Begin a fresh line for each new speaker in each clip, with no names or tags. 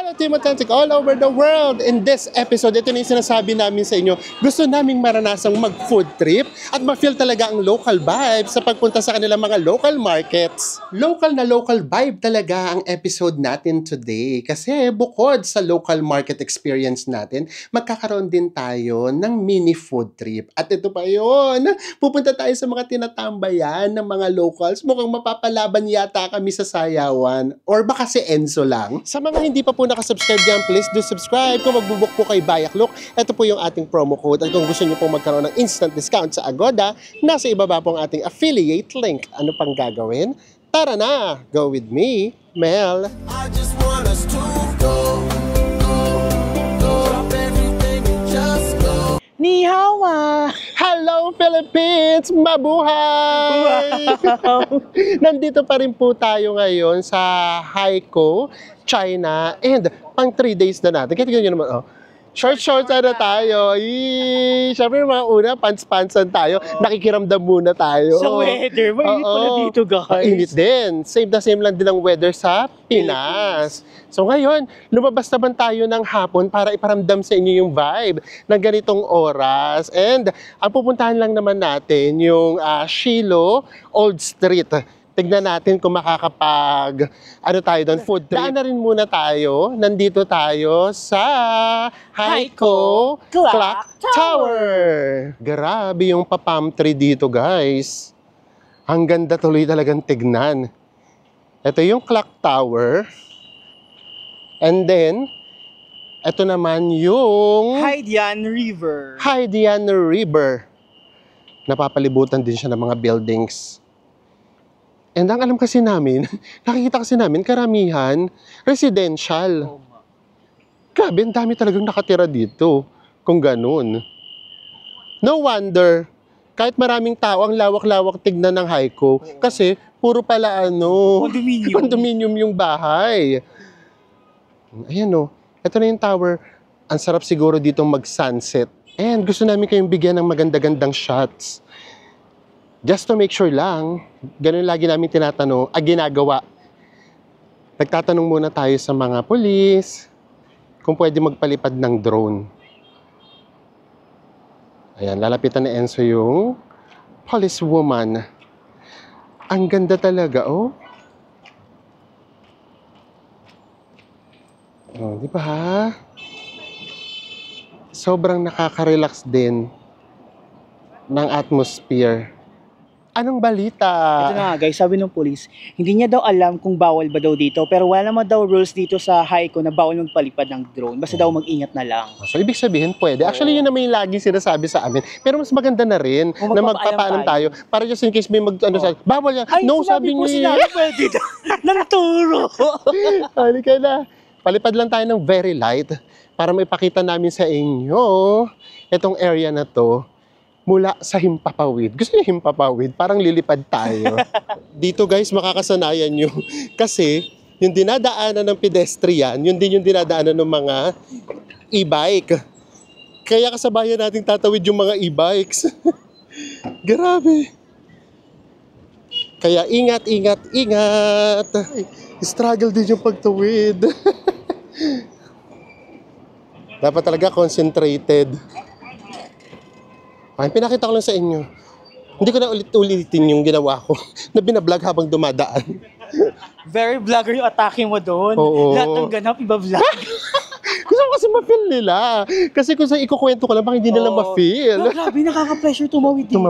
Hello Team Authentic all over the world! In this episode, ito na yung sinasabi namin sa inyo, gusto naming maranasang mag-food trip at ma-feel talaga ang local vibe sa pagpunta sa kanilang mga local markets. Local na local vibe talaga ang episode natin today kasi bukod sa local market experience natin, magkakaroon din tayo ng mini food trip. At ito pa yon, pupunta tayo sa mga tinatambayan ng mga locals. Mukhang mapapalaban yata kami sa sayawan or baka si Enzo lang. Sa mga hindi pa po nakasubscribe dyan, please do subscribe. Kung magbubuk po kay Bayaklok, ito po yung ating promo code. At kung gusto nyo pong magkaroon ng instant discount sa Agoda, nasa ibaba po ang ating affiliate link. Ano pang gagawin? Tara na! Go with me, Mel! I just want us to go, drop everything and just go.
Ni hao ma!
Hello Philippines! Mabuhay!
Wow!
Nandito pa rin po tayo ngayon sa Haikou, China, and pang 3 days na natin. Kaya tignan nyo naman, oh. Short na tayo. Siyempre mga una, pants-pantsan tayo. Nakikiramdam muna tayo.
Sa weather, mainit pala dito guys.
Init din. Same na same lang din ang weather sa Pinas. So ngayon, lumabas naman tayo ng hapon para iparamdam sa inyo yung vibe ng ganitong oras. And ang pupuntahan lang naman natin yung Shilo Old Street. Tignan natin kung makakapag, tayo doon, food trip. Daan na rin muna tayo. Nandito tayo sa Haikou Clock Tower. Grabe yung pa-palm tree dito, guys. Ang ganda tuloy talagang tignan. Ito yung Clock Tower. And then, ito naman yung
Haidian River.
Haidian River. Napapalibutan din siya ng mga buildings. And ang alam kasi namin, nakikita kasi namin, karamihan, residential. Grabe, ang dami talagang nakatira dito, kung ganun. No wonder, kahit maraming tao, ang lawak-lawak tignan ng Haikou, kasi puro pala condominium yung bahay. Ayan o, ito na yung tower. Ang sarap siguro dito mag-sunset. And gusto namin kayong bigyan ng maganda-gandang shots. Just to make sure lang, ganun lagi namin tinatanong, ginagawa. Nagtatanong muna tayo sa mga pulis, kung pwede magpalipad ng drone. Ayan, lalapitan ni Enzo yung policewoman. Ang ganda talaga, oh. Oh, di ba ha? Sobrang nakaka-relax din ng atmosphere. Anong balita?
Ito na nga guys, sabi ng police, hindi niya daw alam kung bawal ba daw dito, pero wala naman daw rules dito sa Haikou na bawal magpalipad ng drone. Basta daw mag-ingat na lang.
So, ibig sabihin, pwede. Actually, yun naman yung lagi sinasabi sa amin. Pero mas maganda na rin na magpapaalam tayo. Para just in case may bawal yan.
Ay,
no, sabi niya.
Ay, pwede daw. Nagturo.
Halika na. Palipad lang tayo ng very light para maipakita namin sa inyo itong area na to. Mula sa Himpapawid. Gusto niyo Himpapawid? Parang lilipad tayo. Dito guys, makakasanayan nyo. Kasi, yung dinadaanan ng pedestrian, yun din yung dinadaanan ng mga e-bike. Kaya kasabayan natin tatawid yung mga e-bikes. Grabe. Kaya ingat. Struggle din yung pagtawid. Dapat talaga concentrated. Ay, pinakita ko lang sa inyo. Hindi ko na ulit-ulitin yung ginawa ko na binablog habang dumadaan.
Very vlogger yung atake mo doon.
Oo.
Lahat ng ganap, iba-vlog.
Gusto ko kasi ma-feel nila. Kasi kung sa ikukwento ko lang, baka hindi nila ma-feel.
No, grabe, nakaka-pleasure tumawid dito.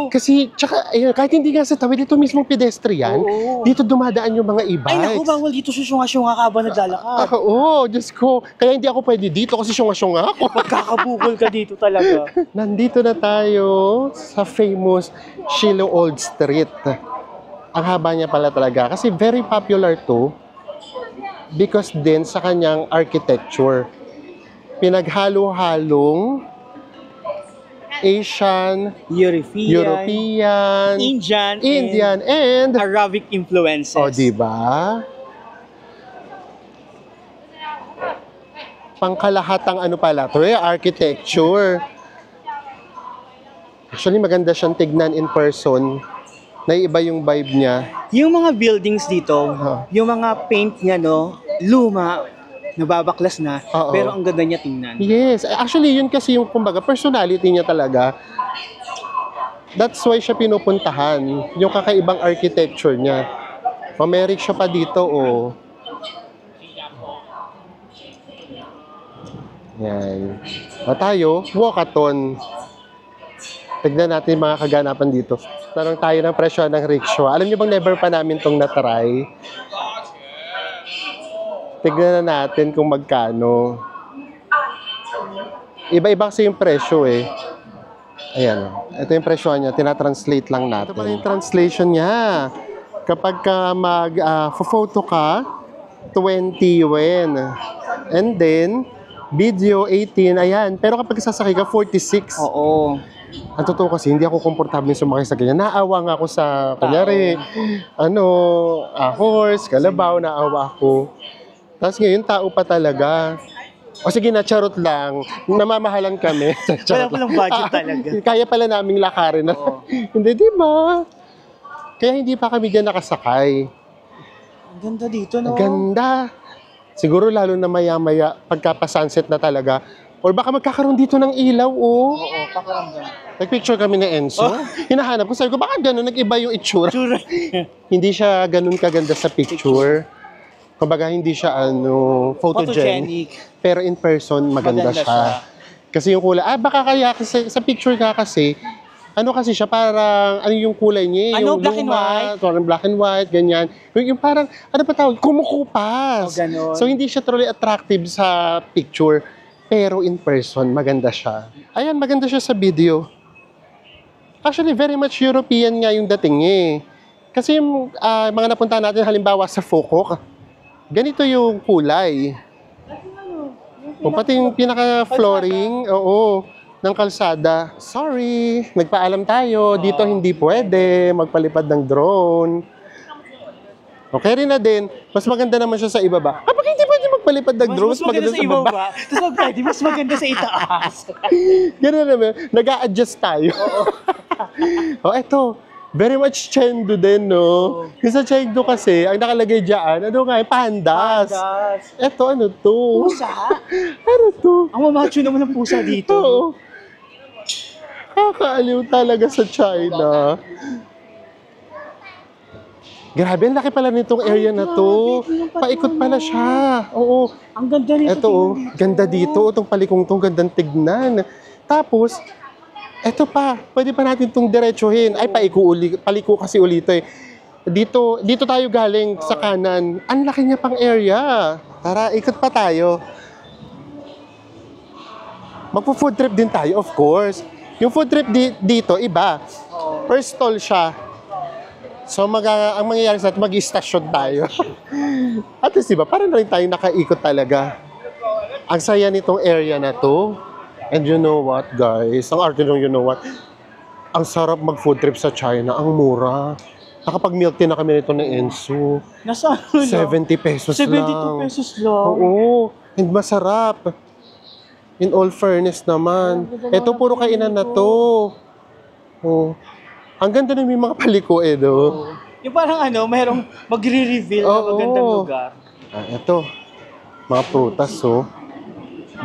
Kasi, tsaka, ayun, kahit hindi nga sa tawid, ito mismong pedestrian, dito dumadaan yung mga e-bikes.
Ay, naku, bawal dito syunga-syunga ka ba naglalakad?
Oo, Diyos ko. Kaya hindi ako pwede dito kasi syunga-syunga ako.
Magkakabukol ka dito talaga.
Nandito na tayo sa famous Shilo Old Street. Ang haba niya pala talaga. Kasi very popular to. Because din sa kanyang architecture, pinaghalo-halong Asian, European, Indian, and
Arabic influences.
O, diba? Pangkalahatang pala to, architecture. Actually, maganda siyang tignan in person. Naiiba yung vibe niya.
Yung mga buildings dito, yung mga paint niya, no, luma, nababaklas na,
Oo.
pero ang ganda niya tingnan.
Yes. Actually, yun kasi yung, kumbaga, personality niya talaga. That's why siya pinupuntahan. Yung kakaibang architecture niya. Mamerik siya pa dito, oh. Yan. O tayo, walkathon. Tignan natin yung mga kaganapan dito. Tanong tayo ng presyo ng rickshaw. Alam niyo bang never pa namin tong natry? Tignan na natin kung magkano. Iba-iba kasi yung presyo eh. Ayan. Ito yung presyo niya. Tinatranslate lang natin. Ito pala yung translation niya. Kapag ka mag-photo ka, 20 yen. And then, video 18. Ayan. Pero kapag sasakay ka, 46.
Oo.
Ang totoo kasi, hindi ako komportable sumakay sa ganyan. Naawa nga ako sa, kunyari, horse, kalabaw, naawa ako. Tapos ngayon, tao pa talaga. O sige na, charot lang. Namamahalan kami.
Wala palang budget talaga.
Kaya pala naming lakarin na.
Oo.
Hindi, di ba? Kaya hindi pa kami dyan nakasakay.
Ang ganda dito, no?
Ganda. Siguro lalo na maya-maya, pagka-sunset na talaga. Or baka magkakaroon dito ng ilaw, oh.
Oo, pakaramdam.
Nag-picture kami ni Enzo. Hinahanap ko, sabi ko, baka gano'n, nag-iba yung itsura.
Tsura.
Hindi siya gano'n kaganda sa picture. Kumbaga, hindi siya, photogenic. Pero in person, maganda siya. Kasi yung kulay, baka kaya, kasi, sa picture ka kasi, kasi siya, parang, yung kulay niya, yung
black and white?
Parang black and white, ganyan. Yung parang, ba tawag, kumukupas.
Ganon.
So, hindi siya truly attractive sa picture. Pero in person, maganda siya. Ayan, maganda siya sa video. Actually, very much European nga yung dating niya eh. Kasi yung mga napunta natin, halimbawa sa Foucault, ganito yung kulay. O pati yung pinaka-flooring, ng kalsada. Sorry, nagpaalam tayo. Dito hindi pwede magpalipad ng drone. Okay rin na din, mas maganda naman siya sa ibaba. Bakit hindi pwede magpalipad ng drone?
Mas maganda sa ibaba. Tapos pwede, mas maganda sa itaas.
Gano'n naman, nag-a-adjust tayo. Oo. Eto, very much Chengdu din, no? Yung sa Chengdu kasi, ang nakalagay dyan, pandas. Eto, ano to?
Pusa.
Ano to?
Ang mamacho naman ng pusa dito.
Oo. Kakaaliw talaga sa China. Grabe, ang laki pala nitong area na to. Paikot pala siya. Oo.
Ang ganda nito.
Ito, ganda dito. Itong palikong to, gandang tignan. Tapos, eto pa, pwede pa natin itong diretsuhin. Ay, paliko kasi ulito eh. Dito tayo galing sa kanan. Ang laki niya pang area. Tara, ikot pa tayo. Magpo-food trip din tayo, of course. Yung food trip dito, iba. First stall siya. So, ang mangyayari sa atin, mag-istasyon tayo. At least, diba, parang na rin tayo nakaikot talaga. Ang saya nitong area na to. And you know what, guys? Ang arte nung you know what? Ang sarap mag-food trip sa China. Ang mura. Nakapag-milk tea na kami nito ng Enzo.
Nasa ano lang?
70 pesos
72
lang.
pesos lang.
Oo. And masarap. In all fairness naman. Ito, puro kainan na to. Oh. Ang ganda na may mga paliko eh, do.
Yung parang merong magre-reveal na magandang lugar.
Ito. Mga prutas, oh.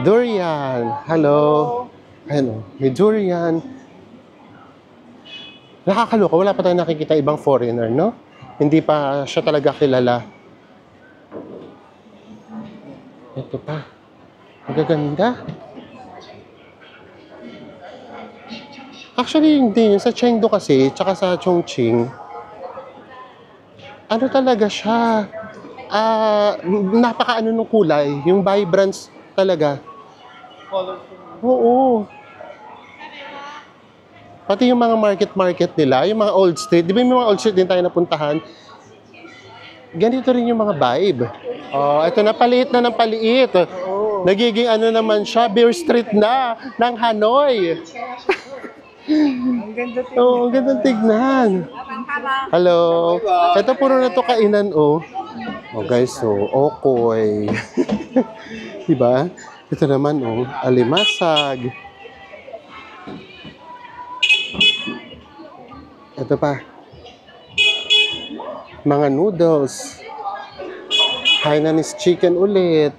Durian. Hello. Ayan, may durian. Nakakaloka. Wala pa tayong nakikita ibang foreigner, no? Hindi pa siya talaga kilala. Ito pa. Ang gaganda. Actually, hindi. Sa Chengdu kasi, tsaka sa Chongqing, ano talaga siya? Napaka-ano nung kulay. Yung vibrance talaga. Oo. Pati yung mga market nila, yung mga old street. Di ba yung mga old street din tayo napuntahan? Ganito rin yung mga vibe. Oh, ito na, paliit na ng paliit. Nagiging naman siya, Beer Street na, ng Hanoi.
Ang ganda tingnan.
Oo, ang gandang tignan. Hello. Ito puro na to kainan, oh. Oh guys, so, okoy. Diba? Ito naman, oh, alimasag. Ito pa. Mga noodles. Hainanese chicken ulit.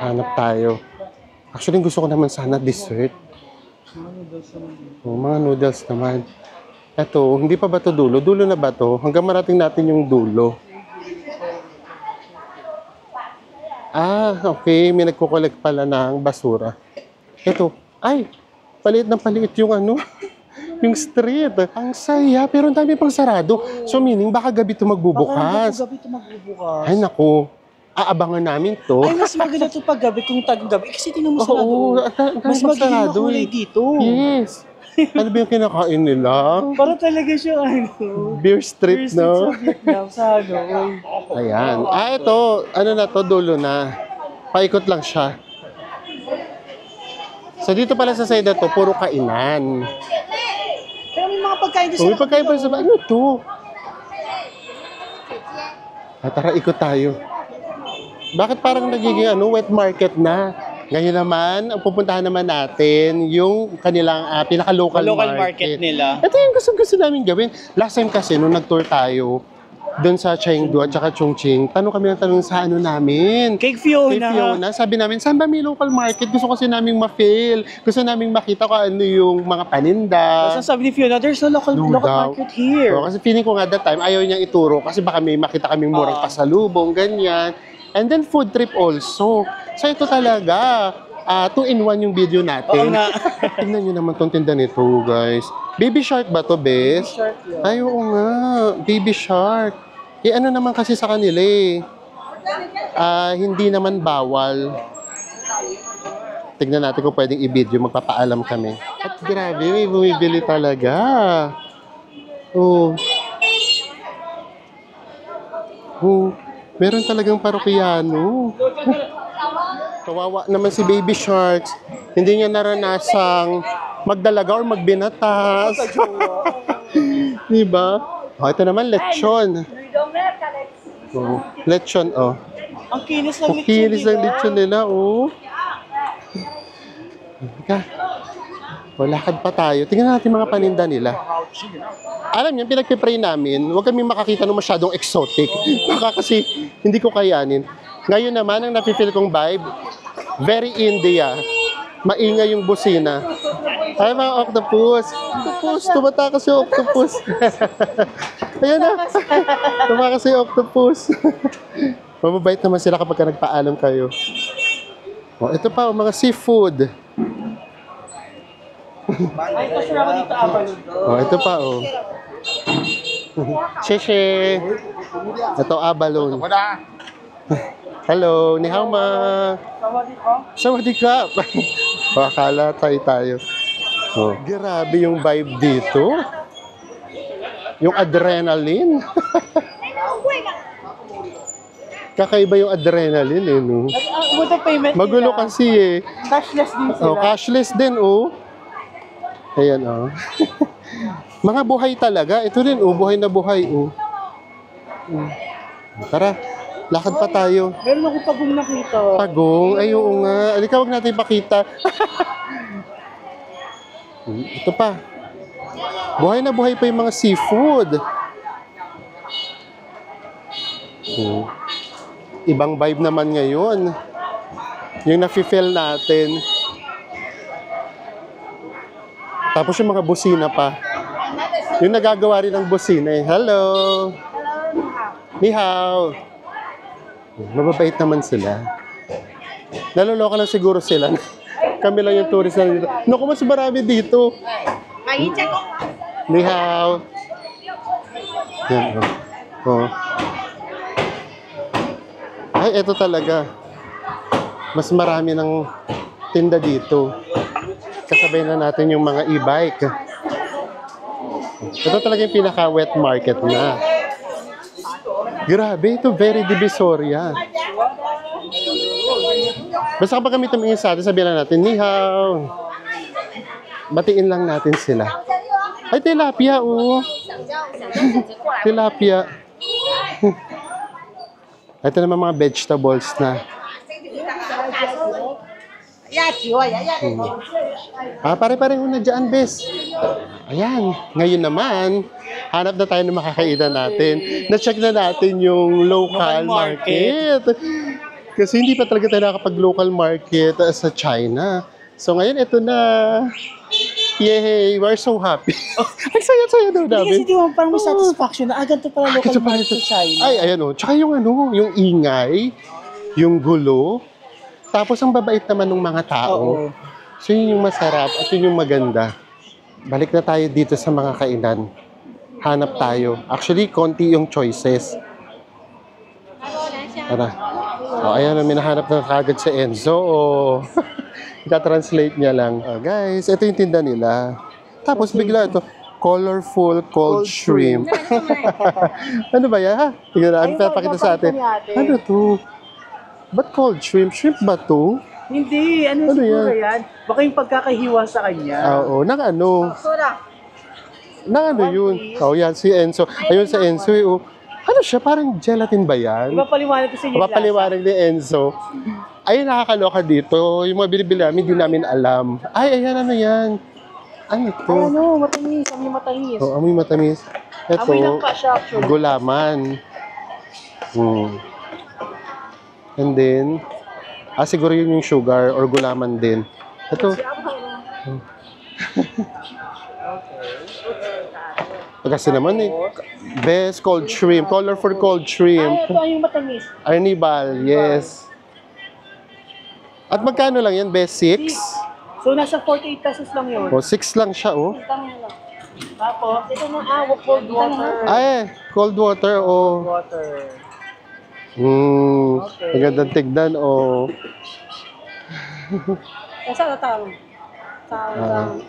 Hanap tayo. Actually, gusto ko naman sana dessert. Oh, mga noodles naman. Eto, hindi pa ba to dulo? Dulo na ba to? Hanggang marating natin yung dulo. Ah, okay. May nagkukolek pala ng basura. Eto, ay, paliit na paliit yung ano, yung street. Ang saya, pero ang dami pang sarado. So meaning, baka gabi to magbubukas.
Baka gabi ito magbubukas.
Ay, naku. Aabangan namin to.
Ay, mas maganda ito pag gabi kung tag-gabi. Kasi tinan mo sarado.
Oo,
Mas magiging makulay dito.
Yes. Ano ba yung kinakain nila?
Para talaga siya,
Beer street,
First
no?
sa Vietnam, sa ano.
Ayan. Ah, ito. Ano na to? Dulo na. Paikot lang siya. So, dito pala sa side na to, puro kainan.
Pero may mga pagkain din
Uy, pagkain pa sa... Ano to? Tara, ikot tayo. Bakit parang nagiging wet market na? Ngayon naman, ang pupuntahan naman natin, yung kanilang pinaka-local market
nila.
Ito yung gusto namin gawin. Last time kasi, nung nag-tour tayo, doon sa Chengdu at saka Chongqing, tanong kami ng tanong sa namin.
Kay Fiona.
Kay Fiona, sabi namin, saan ba may local market? Gusto kasi naming ma-feel. Gusto naming makita ko ano yung mga paninda.
Tapos sabi ni Fiona, there's no local market here.
Kasi feeling ko nga that time, ayaw niyang ituro kasi baka may makita kaming murang pasalubong, ganyan. And then food trip also. So ito talaga, 2-in-1 yung video natin.
Oo nga.
Tingnan nyo naman tong tinda nito, guys. Baby Shark ba to, Bes?
Baby Shark yun.
Ay, oo nga. Baby Shark. Eh, ano naman kasi sa kanila eh. Hindi naman bawal. Tignan natin kung pwedeng i-video. Magpapaalam kami. At grabe, may bumibili talaga. Oh. Oh. Meron talagang parokyano. Kawawa naman si Baby Sharks. Hindi niya naranasang magdalaga or magbinatas. Diba? Oh, ito naman, lechon. Oh, lechon, oh.
Ang kinis ng
Ang kinis ng lechon nila, oh. Teka. O, lakad pa tayo. Tingnan natin mga paninda nila. Alam niyo, pinagpipray namin, huwag kami makakita ng masyadong exotic. Baka kasi hindi ko kayanin. Ngayon naman, ang nafe-feel kong vibe, very India. Maingay yung busina. Ay, mga octopus. Octopus, tumatakas yung octopus. Ayan na. Tumakas yung octopus. Mababait naman sila kapag nagpaalam kayo. O, ito pa, mga seafood.
Ay, kasi ako dito abalon.
Oh, ito pa, oh. Sheshe. Ito, abalon. Hello, ni hao ma. Sawadee ka. Oh, akala tayo. Oh, grabe yung vibe dito. Yung adrenaline. Kakaiba yung adrenaline eh, no?
Buta payment
Magulo kasi eh.
Cashless din sila.
Oh, cashless din, oh. Ayan, oh. Mga buhay talaga. Ito rin, oh. Buhay na buhay, oh. Tara, lakad pa tayo.
Meron ako pagong nakita.
Pagong? Ay, oo nga. Alika, wag natin ipakita. Ito pa. Buhay na buhay pa yung mga seafood. Ibang vibe naman ngayon. Yung nafe-feel natin. Tapos yung mga busina pa. Yung nagagawa rin ng busina eh. Hello! Ni hao! Mababait naman sila. Naloloka lang siguro sila. Kami lang yung tourist na dito. Naku, mas marami dito. Ni hao! Yan, oh. Ay, eto talaga. Mas marami ng tinda dito. Kasabay na natin yung mga e-bike. Ito talaga yung pinaka-wet market na. Grabe, ito very divisoria. Basta kapag kami tumingin sa atin, sabihin lang natin, ni hao. Batiin lang natin sila. Ay, tilapia, oh. Tilapia. Ito naman mga vegetables na. Pare-pareho na dyan, bes. Ayan. Ngayon naman, hanap na tayo ng makakainan natin. Na-check na natin yung local market. Kasi hindi pa talaga tayo nakapag-local market sa China. So ngayon, ito na. Yay! We're so happy. Ang saya-saya daw
Hindi
namin.
kasi di ba parang may satisfaction na ganito pala local
Ito pa
market
ito.
sa China.
Ay, ayan o. Tsaka yung yung ingay, yung gulo, tapos ang babait naman ng mga tao.
Oo.
So yun yung masarap at yun yung maganda. Balik na tayo dito sa mga kainan. Hanap tayo. Actually, konti yung choices. Tara. O, ayan, may nahanap na kagad sa Enzo. Ita-translate niya lang. Guys, ito yung tinda nila. Tapos bigla ito, colorful cold shrimp. Ano ba yan? Ha? Tingnan natin, papakita sa atin. Ano to? Ba't cold shrimp? Shrimp ba to?
Hindi, ano siguro yan? Baka yung pagkakahiwa sa kanya.
Oo, nang ano? Nang ano yun? Oh, yan, si Enzo. Ayun sa Enzo, ano siya? Parang gelatin ba yan?
Ipapaliwanag ko sa inyo yung lasa.
Papaliwanag ni Enzo. Ay, nakakaloka dito. Yung mga binibili namin, hindi namin alam. Ay, ayan, ano yan? Ano to?
Ay, ano, matamis. Amoy matamis.
Oh, amoy matamis. Ito,
Amoy lang pa siya, actually.
gulaman. And then, siguro yun yung sugar or gulaman din. Ito. Kasi naman best cold shrimp, colorful cold shrimp.
Ay, ito yung matamis.
Arnibal, yes. At magkano lang yan, best 6?
So, nasa 48 pesos lang yun.
O, 6 lang siya, oh.
Tapos, ito na, cold water.
Ay, cold water, oh.
Water.
Okay. Magandang tignan, oh.
Sa tao.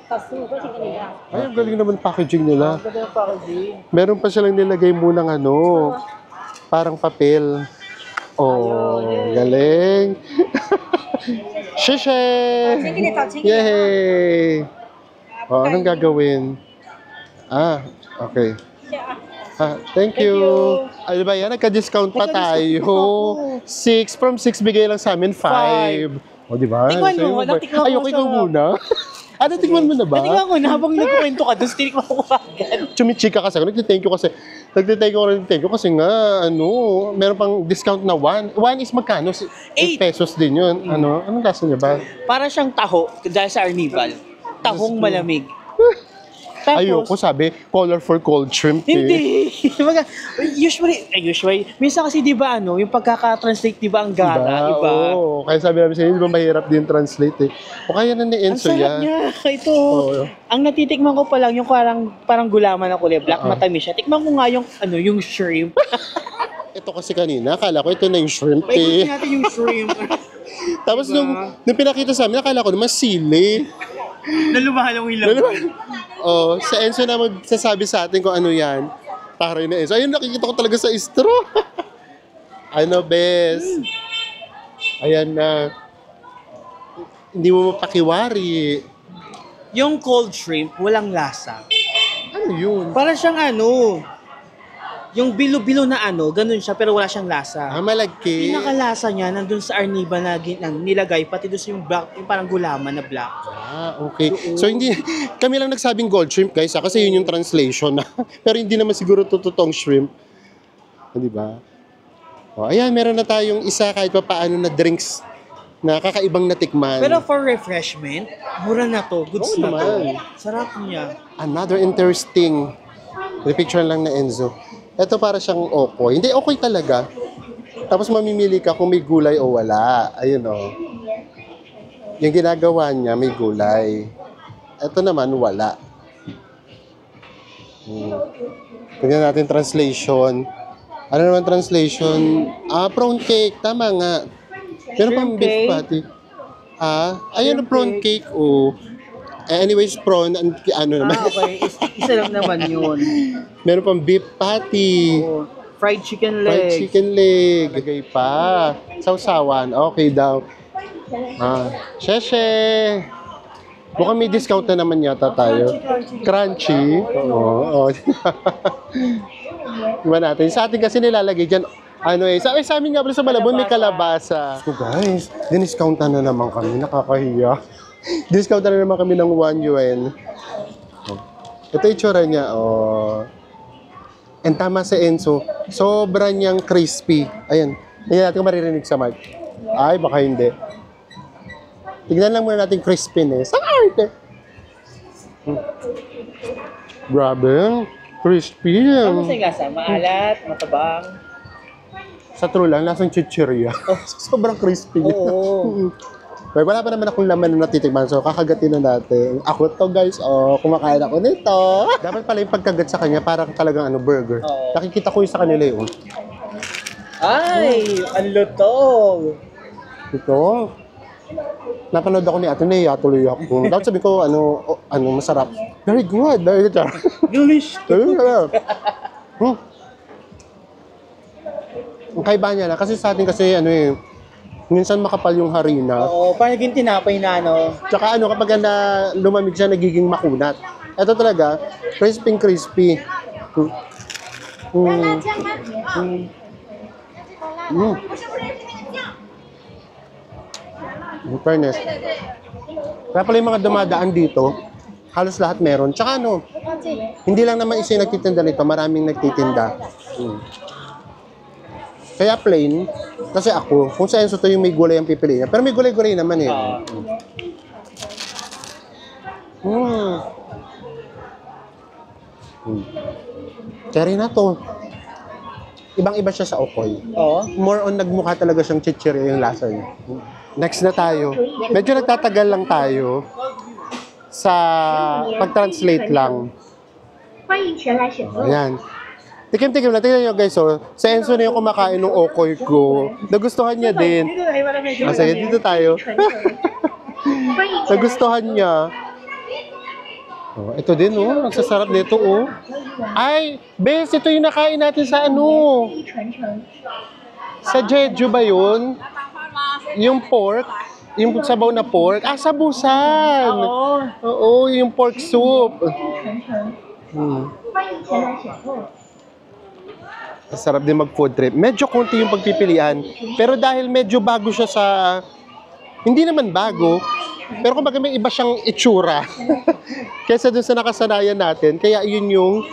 Kasu, kasi kanila.
Ay, ang galing naman packaging nila.
Ang ganda ng packaging.
Meron pa silang nilagay munang parang papel. Oh, galing. Shishe! Yay! Oh, anong gagawin? Okay. Thank you. Ano ba yan? Nagka-discount pa tayo. 6. From 6, bigay lang sa amin 5. O, di ba?
Tikman mo. Natikman ko
Ayoko ikaw muna. Natikman mo na ba?
Natikman ko na habang nagkwento ka doon, tinikman ko agad.
Chumichika kasi ako. Nagtithank you kasi nga, meron pang discount na 1. 1 is magkano? 8 pesos din yun. Anong lasa niya ba?
Para siyang taho dahil sa Arnibal. Tahong malamig. Tapos,
Ayoko, sabi, colorful cold shrimp.
Hindi. Usually, minsan kasi di ba yung pagkaka-translate di ba ang gara, iba.
Oo, kaya sabi namin sa inyo, di ba mahirap din translate O kaya na ni
Ang
Enzo
sarap
yan.
niya. Ito.
Oo.
Ang natitikman ko pa lang yung parang gulaman na kulay black, matamis siya. Tikman ko nga yung shrimp.
Ito kasi kanina, akala ko ito na yung shrimp
Paikutin natin yung shrimp.
Tapos nung pinakita sa amin, akala ko naman sili.
Nalumahalong ilaw.
Sa Enzo na magsasabi sa atin kung ano yan. Taray na Enzo. Ayun, nakikita ko talaga sa straw. Bes? Ayan na. Hindi mo mapakiwari.
Yung cold shrimp, walang lasa.
Ano yun?
Para siyang yung bilo-bilo na ganun siya pero wala siyang lasa.
Malagkit.
Pinakalasa niya nandun sa Arniba na nilagay, pati doon sa yung black, yung parang gulaman na black.
Okay. So hindi, kami lang nagsabing gold shrimp guys, kasi yun yung translation. Pero hindi naman siguro totoong shrimp. Di ba? Ayan, meron na tayong isa kahit pa paano na drinks na kakaibang natikman.
Pero for refreshment, mura na to. Goods na to.
naman.
Sarap niya.
Another interesting. Picture lang na Enzo. Ito para siyang okoy. Hindi, okoy talaga. Tapos mamimili ka kung may gulay o wala. Ayun Yung ginagawa niya, may gulay. Ito naman, wala. Tingnan natin translation. Ano naman translation? Prawn cake. Tama nga. Meron pang beef
cake.
patty. Ayun, prawn cake. Anyways, prawn, naman.
Okay. Isa lang naman yun.
Meron pang beef patty.
Fried chicken
Fried
legs.
chicken leg. Lagay pa. Sausawan. Okay daw. Sheshe. Mukhang may discount na naman yata tayo. Crunchy. Oo. Iba natin. Sa atin kasi nilalagay dyan. Sa amin nga pala sa Malabon may kalabasa. So guys, diniscountan na naman kami. Nakakahiya. Discountan na naman kami ng 1 yuan. Ito yung itsura niya. And tama sa Enzo, sobra niyang crispy. Ayan. Hindi natin maririnig sa mic. Ay, baka hindi. Tignan lang muna natin crispiness. Ang arte! Grabe, crispy.
Ano sa lasa? Maalat, matabang.
Sa true lang, lasang chichirya. Sobrang crispy niya.
Oo.
Pero wala pa naman akong laman na natitikman, so kakagatin na natin. Ako to guys, kumakain ako nito. Dapat pala yung pagkagat sa kanya, parang talagang burger.
Oo.
Nakikita ko yung sa kanila yun.
Ay, ang lutong.
Ito. Napanood ako ni Ate Nea, tuloy ako. Dapat sabi ko, masarap. Very good, very good.
Delish.
Very good. Ang kaiba niya na, kasi sa atin kasi, minsan makapal yung harina.
Oo, parang naging tinapay na
Tsaka kapag lumamig siya, nagiging makunat. Ito talaga, crispy. In fairness. Kaya pala yung mga dumadaan dito, halos lahat meron. Tsaka hindi lang naman isa yung nagtitinda nito, maraming nagtitinda. Kaya plain, kasi ako, kung sa Enzo to yung may gulay ang pipiliin. Pero may gulay-gulay naman eh. Cherry na to. Ibang-iba siya sa okoy.
Oo.
More on nagmukha talaga siyang chichirya yung lasa niya. Next na tayo. Medyo nagtatagal lang tayo sa pag-translate lang. Ayan. Tikim-tikim lang. Tingnan nyo guys, sa Enzo na yung kumakain ng okoy ko. Nagustuhan niya din. Sige, dito tayo. Nagustuhan niya. Ito din, ang sasarap nito, Ay, Bes, ito yung nakain natin sa Sa Jeju ba yun? Yung pork, yung sabaw na pork. Sabusan! Oo, yung pork soup. Sarap din mag-food trip. Medyo konti yung pagpipilian. Pero dahil medyo bago siya sa... Hindi naman bago, pero kumbaga may iba siyang itsura. Kesa dun sa nakasanayan natin. Kaya yun yung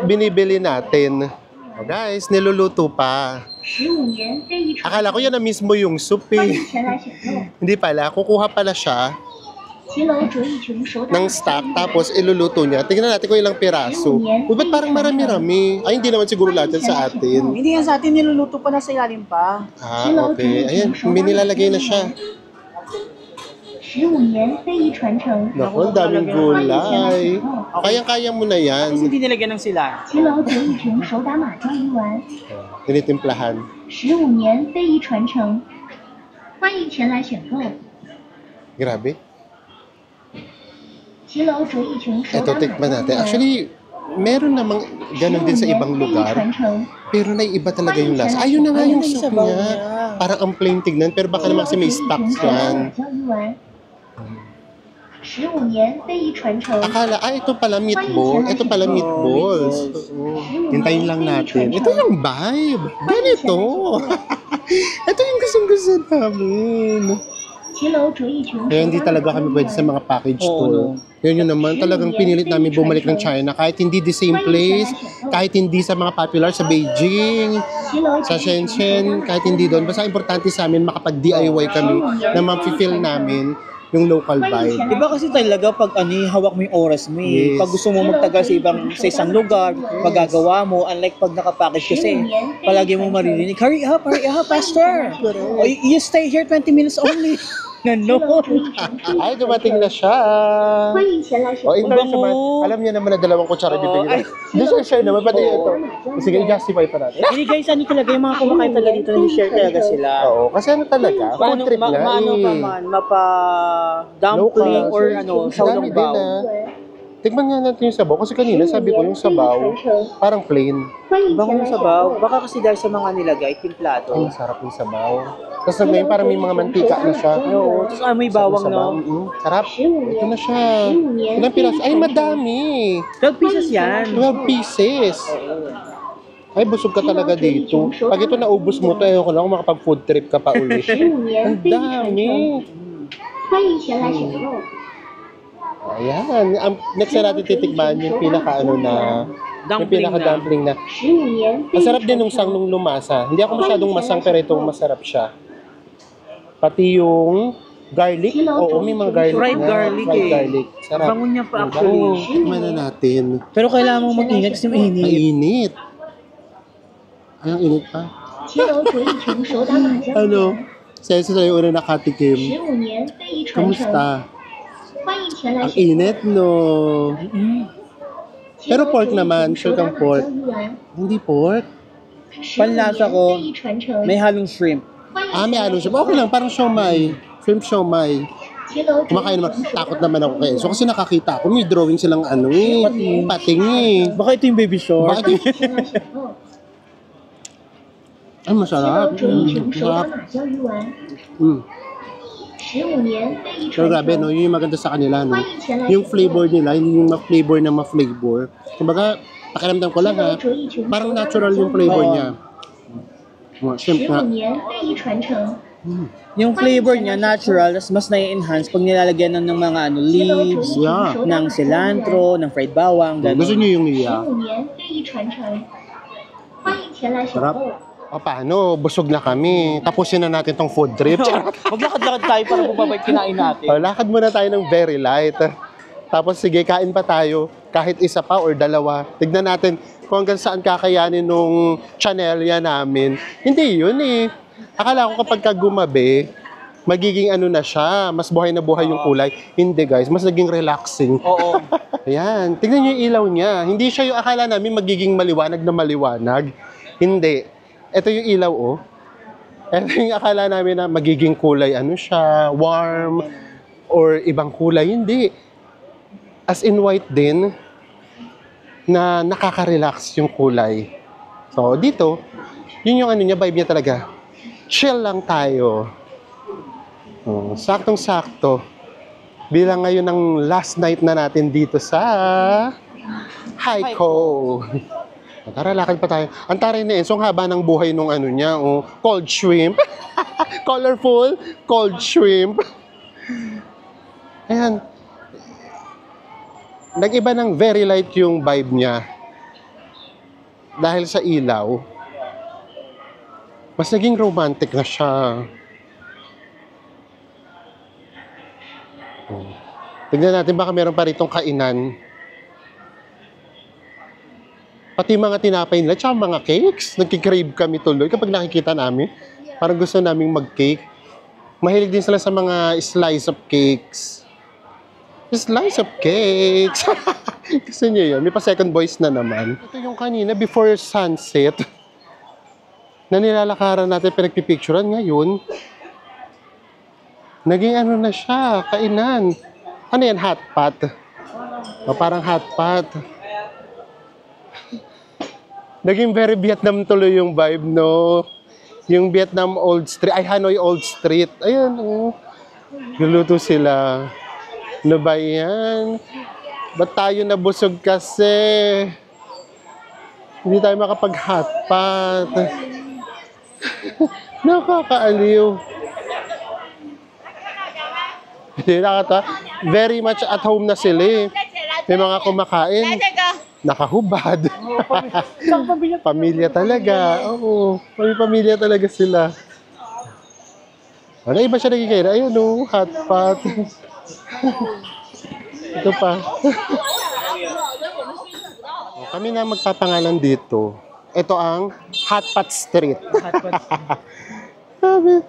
binibili natin. Guys, niluluto pa. Akala ko yan na mismo yung soup eh. Hindi pala, kukuha pala siya ng stock, tapos iluluto niya. Tingnan natin kung ilang piraso. Ba't parang marami-rami? Ay, hindi naman siguro lahat yan sa atin.
Hindi yan sa atin, niluluto pa na sa ilalim pa.
Okay. Ayan, nilalagay na siya. Naku, ang daming gulay. Kayang-kaya mo na yan.
Kasi hindi nilagyan ng sila.
Tinitimplahan. Grabe. Ito, tikman natin. Actually, meron namang ganun din sa ibang lugar. Pero naiiba talaga yung lasa. Ayun na nga yung soup niya. Parang ang plain tignan, pero baka naman kasi may stocks yan. Akala, ito pala meatball. Ito pala meatballs. Hintayin lang natin. Ito yung vibe. Ganito. Ito yung gustong-gusto namin. Kaya hindi talaga kami pwede sa mga package tour. Yun naman, talagang pinilit namin bumalik ng China. Kahit hindi the same place, kahit hindi sa mga popular sa Beijing, sa Shenzhen, kahit hindi doon. Basta importante sa amin makapag-DIY kami na ma-feel namin yung local vibe.
Diba kasi talaga pag hawak mo yung oras mo eh.
Yes.
Pag gusto mo magtagal sa isang lugar, magagawa mo. Unlike pag nakapackage kasi, palagi mo maririnig, hurry up, faster. O, you stay here 20 minutes only. Ganon.
Ay, dumating na siya. O, in terms naman, alam niya naman na 2 kutsara bibigyan. Doon share naman, pati ito. Sige, i-justify pa natin.
Hindi guys, talaga yung mga kumakain talaga dito, nag-share talaga sila.
Oo, kasi talaga, food trip nga
dumpling or sawlong
Dami din
bao.
Tikman nga natin yung sabaw. Kasi kanina, sabi ko, yung sabaw, parang plain.
Bango yung sabaw. Baka kasi dahil sa mga nilagay, timplado.
Ay, sarap yung sabaw. Tapos ngayon, parang may mga mantika na siya.
Oo, tapos may bawang,
Sarap. Ito na siya. Ilang piraso? Ay, madami.
12 pieces yan.
12 pieces. Ay, busog ka talaga dito. Pag ito naubos mo, tayo ko lang kung makapag-food trip ka pa ulit. Ang dami. Ayan. Next na natin titikman yung pinaka-dumpling na. Ang sarap din nung sang nung lumasa. Hindi ako masyadong masang pero itong masarap siya. Pati yung garlic. Oo, may mga garlic
Fried
na.
garlic
Fried
eh.
garlic. Sarap.
Bango niya pa
Oo,
actually.
tikman na natin.
Pero kailangan mong mag-ingat kasi mainit.
Mainit. Ay, ang init pa. Ano? Senso tayo una nakatikim. Kamusta? Ang init, no? Pero pork naman. Sure kang pork. Hindi pork.
Panlasa ko, may halong shrimp.
May ano siya. Okay lang, parang siomay. Shrimp siomay. Kumakain naman. Takot naman ako kay Enzo kasi nakakita ako. May drawing silang ano eh. Pating eh.
Baka ito yung baby short.
Bakit? Ay, masarap. Masarap. Pero grabe, no? Yun yung maganda sa kanila, no? Yung flavor nila, hindi yung ma-flavor na ma-flavor. Kumbaga, pakiramdam ko lang, ha? Parang natural yung flavor niya. Shrimp nga.
Yung flavor niya, natural, tas mas nai-enhance pag nilalagyan ng mga leaves,
Yeah.
ng cilantro, ng fried bawang,
Gusto
gano'n.
niyo yung iya? Sarap. O paano? Busog na kami. Tapusin na natin tong food trip.
Maglakad-lakad tayo para bumabay kinain natin.
O, lakad muna tayo ng very light. Tapos sige, kain pa tayo. Kahit isa pa or dalawa. Tignan natin kung hanggang saan kakayanin nung channel yan namin. Hindi yun eh. Akala ko kapag gumabi, magiging ano na siya, mas buhay na buhay yung kulay. Hindi guys, mas naging relaxing.
Oo.
Ayan, tignan niyo yung ilaw niya. Hindi siya yung akala namin magiging maliwanag na maliwanag. Hindi. Ito yung ilaw, oh. Ito yung akala namin na magiging kulay, ano siya, warm, or ibang kulay. Hindi. As in white din, na nakaka-relax yung kulay. So, dito, yun yung ano niya, vibe niya talaga. Chill lang tayo. Oh, saktong-sakto. Bilang ngayon ang last night na natin dito sa Haikou. Tara, lakad pa tayo. Ang taray na Enzo, ang haba ng buhay nung ano niya, oh, cold shrimp. Colorful, cold shrimp. Ayan. Nag-iba ng very light yung vibe niya. Dahil sa ilaw, mas naging romantic na siya. Oh. Tignan natin baka meron pa ritong kainan. Pati mga tinapay nila, tsaka mga cakes. Nagkikrave kami tuloy kapag nakikita namin. Parang gusto naming mag-cake. Mahilig din sila sa mga slice of cakes. Slice of cakes! Gusto niyo yun? May pa second voice na naman. Ito yung kanina, before sunset, na nilalakaran natin, pinagpipicturean ngayon. Naging ano na siya, kainan. Ano yan, hot pot? O, parang hot pot. Naging very Vietnam tuloy yung vibe, no? Yung Vietnam Old Street, ay Hanoi Old Street. Ayan, oh. Luluto sila. Ano ba yan? Ba't tayo nabusog kasi? Hindi tayo makapag-hotpot. Nakakaaliw. Hindi nakata. Very much at home na sila eh. May mga kumakain. Nakahubad. Pamilya talaga. Oo. May pamilya talaga sila. Ano iba siya nagkikain? Ayun o, hot pot. Ito pa. Kami na magpapangalan dito. Ito ang Hot Pot Street. Sabi.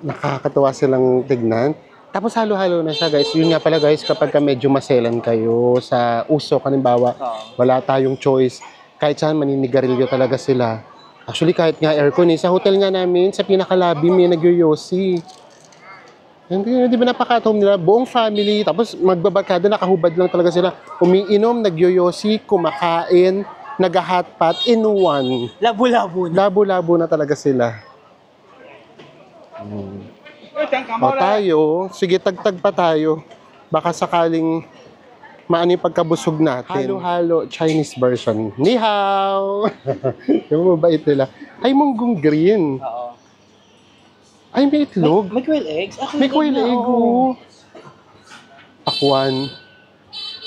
Nakakatuwa silang tignan. Tapos halo-halo na siya guys. Yun nga pala guys, kapag ka medyo maselan kayo sa usok, halimbawa, wala tayong choice. Kahit saan maninigarilyo talaga sila. Actually, kahit nga aircon sa hotel nga namin, sa pinakalabi may nagyoyosi. Hindi ba napaka-at-home nila? Buong family, tapos magbabarkada, nakahubad lang talaga sila. Umiinom, nagyoyosi, kumakain, nag-hotpot in one.
Labo-labo na.
Labo-labo na talaga sila. O tayo, sige tagtag pa tayo. Baka sakaling maano yung pagkabusog natin. Halo-halo, Chinese version. Ni hao! Yung mabait nila. Ay, munggong green.
Oo.
Ay, may itlog.
May quail eggs?
May quail egg, oh. Pakwan.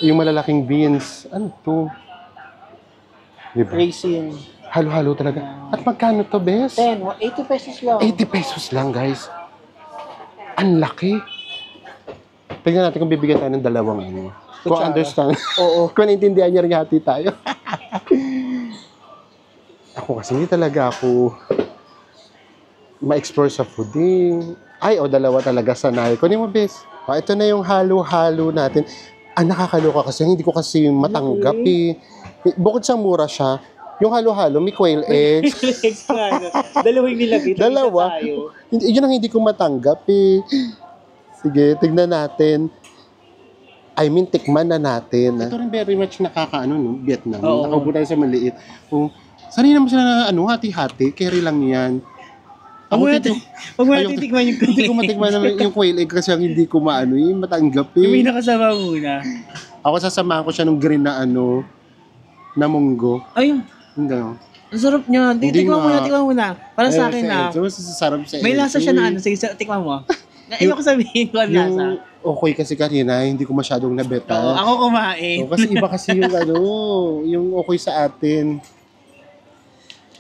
Yung malalaking beans. Ano to? Diba?
Raisin.
Halo-halo talaga. At magkano to, Bes?
10, 80 pesos lang.
80 pesos lang, guys. Ang laki. Tignan natin kung bibigyan tayo ng dalawang ano. Kung
Kutsara.
understand.
Oo.
Kung naintindihan niya rin hati tayo. Ako kasi hindi talaga ako ma-explore sa fooding. Ay, dalawa talaga sanay. Kunin mo, Bes. Ito na yung halo-halo natin. Nakakaloka kasi. Hindi ko kasi matanggap eh. Bukod sa mura siya, yung halo-halo, may quail eggs.
Dalawang nilagay.
Dalawa. Yun ang hindi ko matanggap eh. Sige, tignan natin. I mean, tikman na natin. Ito rin very much nakakaano, no? Vietnam.
Oo.
Nakaupo tayo sa maliit. Sanay naman sila na hati-hati. Carry lang yan.
Huwag mo
Ayaw-
natin titikman yung
Hindi ko matikman naman yung quail egg kasi ang hindi ko matanggap eh.
Yung may nakasama muna.
Ako sasamahan ko siya nung green na na munggo.
Ayun.
Hindi.
Ang sarap niya.
Hindi
Tikman
nga.
mo na. Para sa akin na.
Sarap sa
May lasa siya na ano. Sige, tikman mo. Ayaw ko sabihin ko ang lasa.
Yung okay kasi kanina, hindi ko masyadong nabeta.
Oo, ako kumain.
Kasi iba kasi yung yung okay sa atin.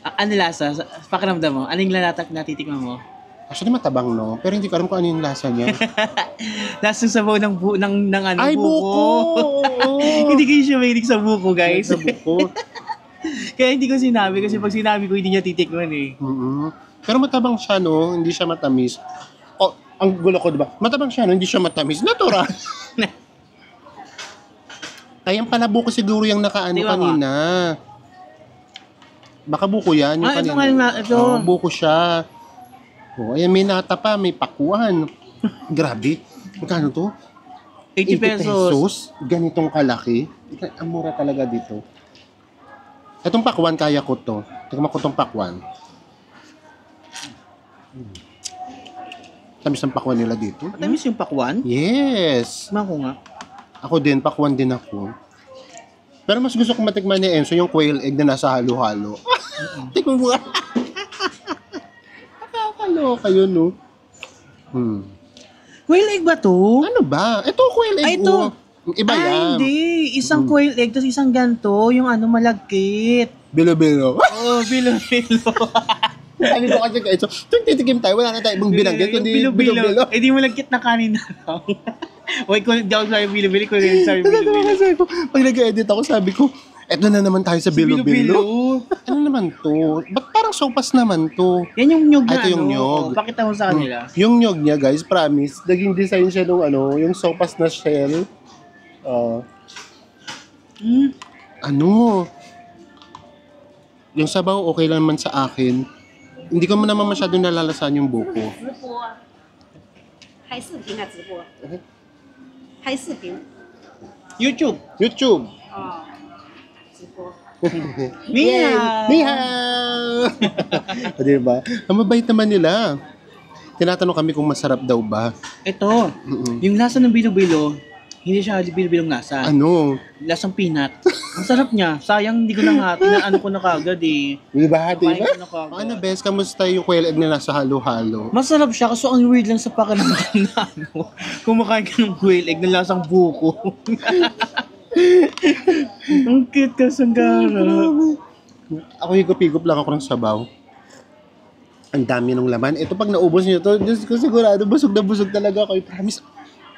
Ano lasa? Pakiramdam mo? Anong lalatak na titikman mo?
Actually matabang no, pero hindi ko alam kung ano yung lasa niya.
Lasang sabaw ng ano,
Ay, buko! Oo.
Hindi kayo siya mahilig sa buko, guys.
Sa buko.
Kaya hindi ko sinabi kasi pag sinabi ko hindi niya titikman eh.
Pero matabang siya no, hindi siya matamis. Ang gulo ko diba? Matabang siya no, hindi siya matamis. Natural. Kaya pala buko siguro yung nakaano
Di ba
kanina. Baka buko yan. Yung
Ito
kanina.
nga, ito.
Buko siya. Ayan, may nata pa, may pakuan. Grabe. Magkano to?
80 pesos.
Ganitong kalaki. Ang mura talaga dito. Itong pakwan, kaya ko to. Tingnan ko itong pakwan. Tamis ng pakwan nila dito.
Matamis yung pakwan?
Yes.
Tikman ko nga.
Ako din, pakwan din ako. Pero mas gusto kong matikman ni Enzo yung quail egg na nasa halo-halo. Tikman mo. Nakakaloka yun, no?
Quail egg ba to?
Ano ba? Ito, quail egg.
Ay, ito.
Iba yan.
Hindi. Isang quail egg, tapos isang ganto, yung ano, malagkit.
Bilo-bilo.
Oo, bilo-bilo.
Sabi ko kasi kayo, tuwing titikim tayo, wala na tayo ibang binanggit, kundi
Bilo-bilo.
bilo-bilo.
Eh, di malagkit na kanin na lang. Wait, kung di ako sabi bilo-bilo, kung di sabi
Kasi
bilo-bilo.
pag nag-edit ako, sabi ko, eto na naman tayo sa bilo-bilo. Ano naman to? Ba't parang sopas naman to?
Yan yung nyog na
Ito yung
ano.
nyog.
Pakita mo sa kanila.
Yung nyog niya, guys, promise, naging design siya nung yung sopas na shell. Yung sabaw, okay lang naman sa akin. Hindi ko naman masyadong nalalasan yung buko.
直播，拍视频还直播？拍视频
YouTube.
YouTube!
哦，直播。
Mia!
Niha! Diba? Ang mabait naman nila. Tinatanong kami kung masarap daw ba.
Ito, yung lasa ng bilo-bilo, hindi siya bilo-bilong lasa.
Ano?
Lasang peanut. Ang sarap niya. Sayang hindi ko na nga, ano ko na kagad eh.
Diba?
Kain ko na kagad.
Ano, best? Kamusta yung quail egg na nasa halo-halo?
Masarap siya kasi ang weird lang sa pakiramdam na kumakain ka ng quail egg na lasang buko. Ang cute ka sa gara.
Ako higop-higop lang ako ng sabaw. Ang dami ng laman. Ito pag naubos niyo to, Diyos ko sigurado, busog na busog talaga ako. I promise,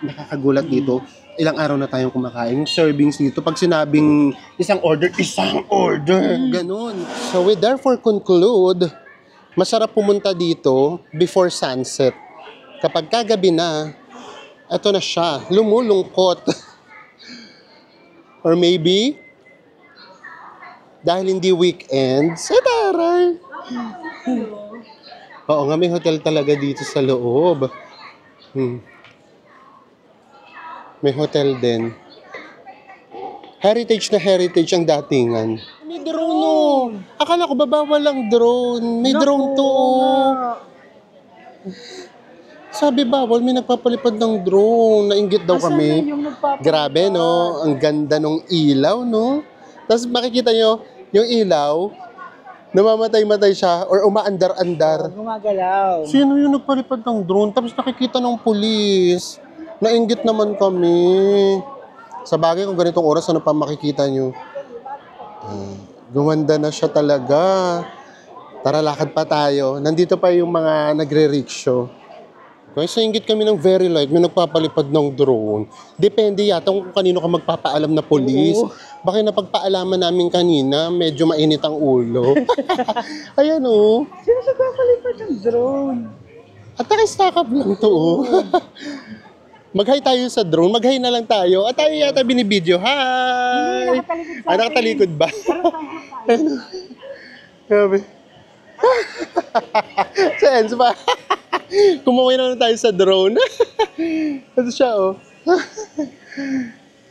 nakakagulat dito. Ilang araw na tayong kumakain. Yung servings dito, pag sinabing isang order. Ganun. So we therefore conclude, masarap pumunta dito before sunset. Kapag kagabi na, ito na siya, lumulungkot. Or maybe, dahil hindi weekends, taray. Oo nga, may hotel talaga dito sa loob. May hotel din. Heritage na heritage ang datingan. May drone no. Akala ko babawal lang drone. May drone to. Sabi bawal, may nagpapalipad ng drone. Nainggit daw kami. Grabe, no? Ang ganda ng ilaw, no? Tapos makikita nyo, yung ilaw, namamatay-matay siya or umaandar-andar.
Gumagalaw.
Sino yung nagpalipad ng drone? Tapos nakikita ng pulis. Nainggit naman kami. Sa bagay, kung ganitong oras, ano pa makikita nyo? Gumanda na siya talaga. Tara, lakad pa tayo. Nandito pa yung mga nagre-rickshaw. Kaya sa inggit kami ng very light, may nagpapalipad ng drone. Depende yata kung kanino ka magpapaalam na polis. Baka napagpaalaman namin kanina, medyo mainit ang ulo. Ayan oh.
Sino nagpapalipad ng drone?
At naka-stack up lang to oh. Mag-hi tayo sa drone. Mag-hi na lang tayo. At tayo yata binibideo. Hi! Nakatalikod ba? Ano? Grabe. Sense ba? Kumawin na lang tayo sa drone. Ito siya, oh.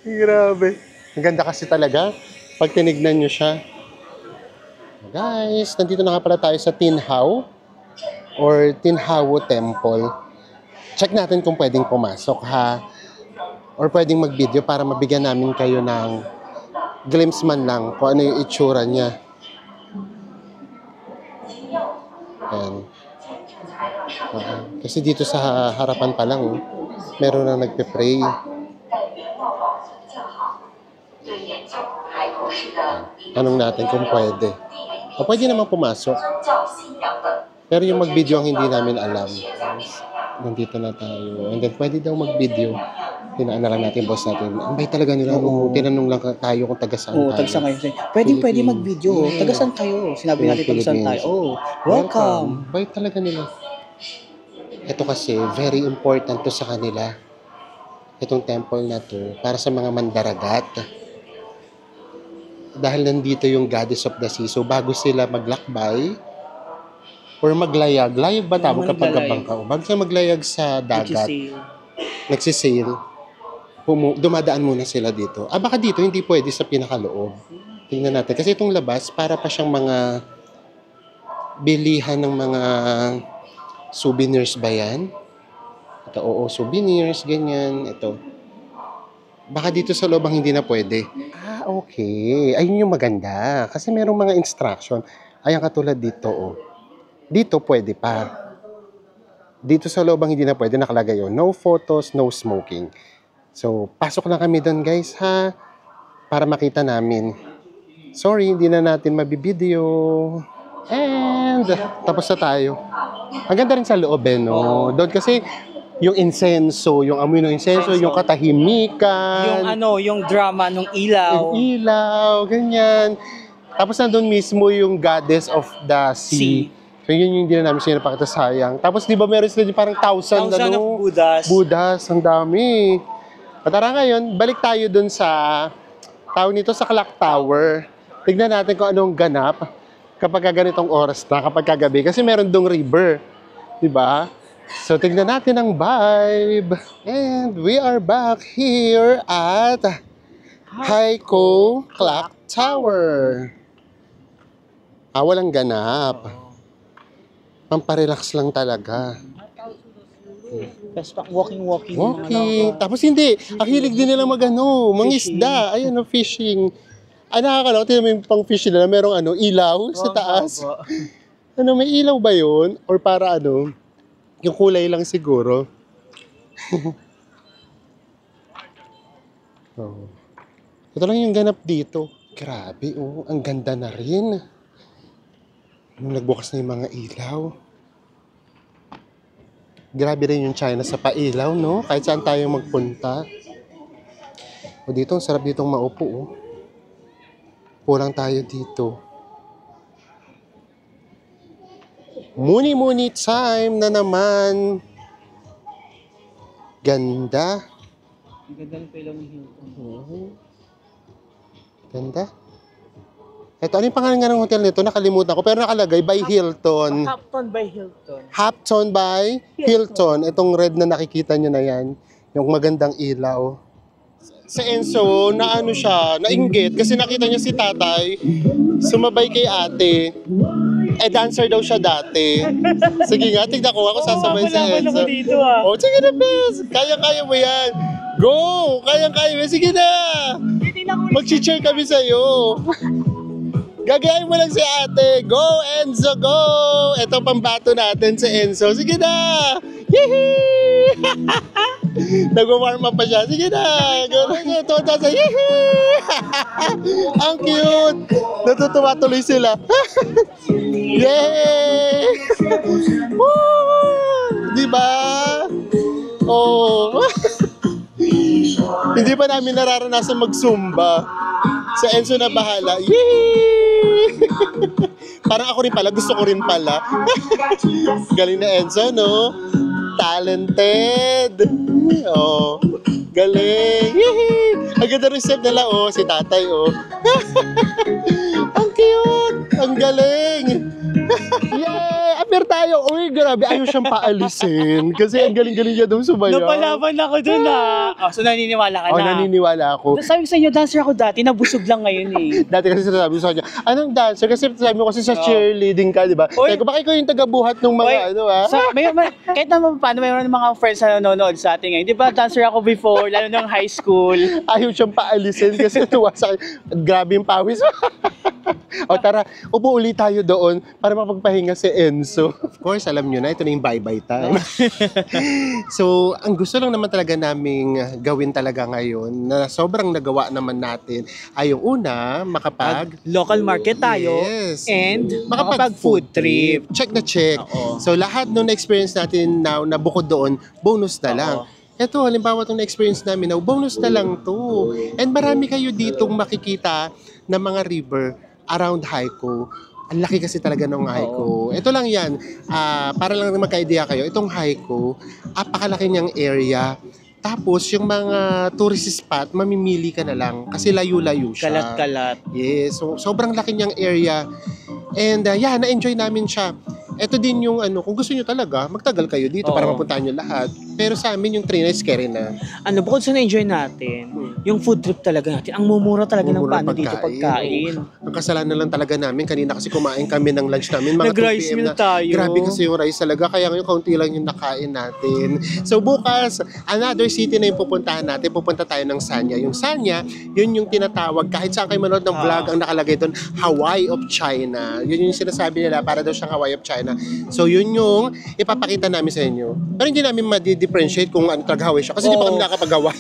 Grabe. Ang ganda kasi talaga pag tinignan nyo siya. Guys, nandito na nga pala tayo sa Tinhao or Tinhao Temple. Check natin kung pwedeng pumasok, ha? Or pwedeng mag-video para mabigyan namin kayo ng glimpse man lang kung ano yung itsura niya. Ayan. Kasi dito sa harapan pa lang, meron na nagpe-pray. Tanong natin kung pwede. O pwede naman pumasok. Pero yung mag-video ang hindi namin alam. Nandito na tayo. And then pwede daw mag-video. Tinaan na lang natin, boss natin. Ang bay talaga nila. Tinanong lang tayo kung taga-saan tayo.
Taga-saan kayo. Pwede mag-video. Taga-saan kayo? Sinabi natin taga-saan tayo. Welcome.
Bay talaga nila. Ito kasi, very important to sa kanila. Itong temple na to, para sa mga mandaragat. Dahil nandito yung goddess of the sea. So, bago sila maglakbay, or maglayag. Layag ba tawag kapag bangka? Bago sila maglayag sa dagat, nagsisail, dumadaan muna sila dito. Baka dito, hindi pwede sa pinakaloob. Tingnan natin. Kasi itong labas, para pa siyang mga bilihan ng mga souvenirs ba yan? Ito, oo, souvenirs, ganyan. Ito. Baka dito sa loob ang hindi na pwede. Okay. Ayun yung maganda. Kasi merong mga instruction. Ayan katulad dito, oh. Dito pwede pa. Dito sa loob ang hindi na pwede, nakalagay yun. No photos, no smoking. So, pasok lang kami doon, guys, ha? Para makita namin. Sorry, hindi na natin mabibideo. And, tapos na tayo. Ang ganda rin sa loob, no? Doon kasi, yung insenso, yung amoy ng insenso, yung katahimikan.
Yung drama ng ilaw.
Yung ilaw, ganyan. Tapos nandun mismo yung goddess of the sea. So yun yung hindi na namin siya napakita, sayang. Tapos di ba meron sila din parang thousand
of Buddhas.
Buddhas, ang dami. At tara ngayon, balik tayo dun sa tawag nito sa Clock Tower. Tignan natin kung anong ganap kapag ganitong oras na, kapag kagabi. Kasi meron dong river. Di ba? So tignan natin ang vibe. And we are back here at Haikou Clock Tower. Walang ganap. Pamparelax lang talaga.
Best walking.
Walking. Tapos hindi. Ang hilig din nila mangisda. Ayan, fishing. Nakakalaw. Tignan mo yung pang fish nila. Merong ilaw sa taas. May ilaw ba yun? Or para yung kulay lang siguro. Ito lang yung ganap dito. Grabe, ang ganda na rin. Nung nagbukas na yung mga ilaw. Grabe rin yung China sa pailaw, no? Kahit saan tayo magpunta. Dito, ang sarap ditong maupo, Pulang tayo dito. Muni-muni time na naman. Ganda.
Ang ganda ng pailaw ng Hilton.
Ganda. Ito, ano yung pangalan nga ng hotel nito? Nakalimutan ko. Pero nakalagay by Hilton.
Hampton by Hilton.
Hampton by Hilton. Itong red na nakikita nyo na yan. Yung magandang ilaw. Sa Enzo, nainggit. Kasi nakita niya si tatay, sumabay kay ate. Dancer daw siya dati. Sige nga, tignan ko ako sasabay sa Enzo.
Dito,
Sige na, bes. Kaya-kaya mo yan. Go! Kaya-kaya mo. Sige na! Mag-cheer kami sa'yo. Gagayain mo lang si ate. Go, Enzo, go! Ito pambato natin si Enzo. Sige na! Yehey! Nag-warm up pa siya. Sige na! Ito, yehey! Ang cute! Natutuwa tuloy sila. Yay! Woo! Diba? Oh. Hindi pa namin nararanasan mag-zumba. Sa Enzo na bahala. Yay! Parang ako rin pala, gusto ko rin pala. Galing na Enzo, no? Talented! Oh, galing! Yay! Ang ganda rin step nila, oh. Si tatay, oh. Ang cute! Ang galing! Yay! Appear tayo! Uy, grabe. Ayaw siyang paalisin. Kasi ang galing-galing niya doon sumayaw.
Napalaban ako dun so naniniwala ka
Oh,
na.
naniniwala ako.
Sabi ko sa inyo, dancer ako dati, nabusog lang ngayon eh.
Dati kasi sinasabi ko sa kanya, anong dancer? Kasi sabi mo kasi sa cheerleading ka, di ba?
Oy.
Sabi ko, baka ikaw yung tagabuhat ng mga
Kahit naman paano, mayroon mga friends na nanonood sa atin ngayon. Di ba, dancer ako before, lalo nung high school.
Ayaw siyang paalisin kasi tuwa sa akin. Grabe yung pawis. O tara, upo ulit tayo doon para mapagpahinga si Enzo. Of course, alam nyo na, ito na yung bye-bye time. So, ang gusto lang naman talaga naming gawin talaga ngayon, na sobrang nagawa naman natin, ay yung una,
Local market tayo.
Yes.
And
Makapag-food trip. Check na check.
Oo.
So, lahat nung na-experience natin now na bukod doon, bonus na lang. Ito, halimbawa itong na-experience namin now, bonus na lang to. And marami kayo ditong makikita na mga river around Haikou. Ang laki kasi talaga ng Haikou. Ito lang yan, para lang magka-idea kayo, itong Haikou, apakalaki niyang area. Tapos, yung mga tourist spot, mamimili ka na lang kasi layo-layo siya.
Kalat-kalat.
Yes, so sobrang laki niyang area. And na-enjoy namin siya. Ito din yung kung gusto niyo talaga, magtagal kayo dito para mapuntahan niyo lahat. Pero sa amin yung train is scary na.
Bukod sa na-enjoy natin, yung food trip talaga natin, ang mumura talaga ng
Mumura
paano dito pagkain.
Ang kasalanan lang talaga namin, kanina kasi kumain kami ng lunch namin, mga
Nag-rice
2 PM
meal
na.
tayo.
Grabe kasi yung rice talaga, kaya ngayon kaunti lang yung nakain natin. So bukas, another city na yung pupuntahan natin, pupunta tayo ng Sanya. Yung Sanya, yun yung tinatawag, kahit saan kayo manood ng vlog, ang nakalagay doon, Hawaii of China. Yun yung sinasabi nila, para daw siyang Hawaii of China. So yun yung ipapakita namin sa inyo. Pero hindi namin ma-differentiate kung ano talaga Hawaii siya, kasi hindi pa kami nakakapagawa.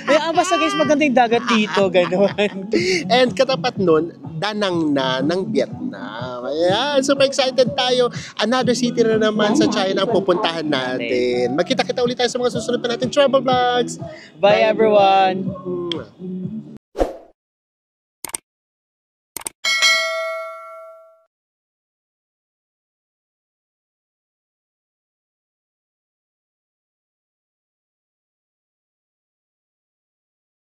Basta guys, maganda yung dagat dito, gano'n.
And katapat nun, Danang na ng Vietnam. Ayan, super excited tayo. Another city na naman sa China ang pupuntahan natin. Magkita-kita ulit tayo sa mga susunod pa natin travel vlogs.
Bye everyone!
Mwah.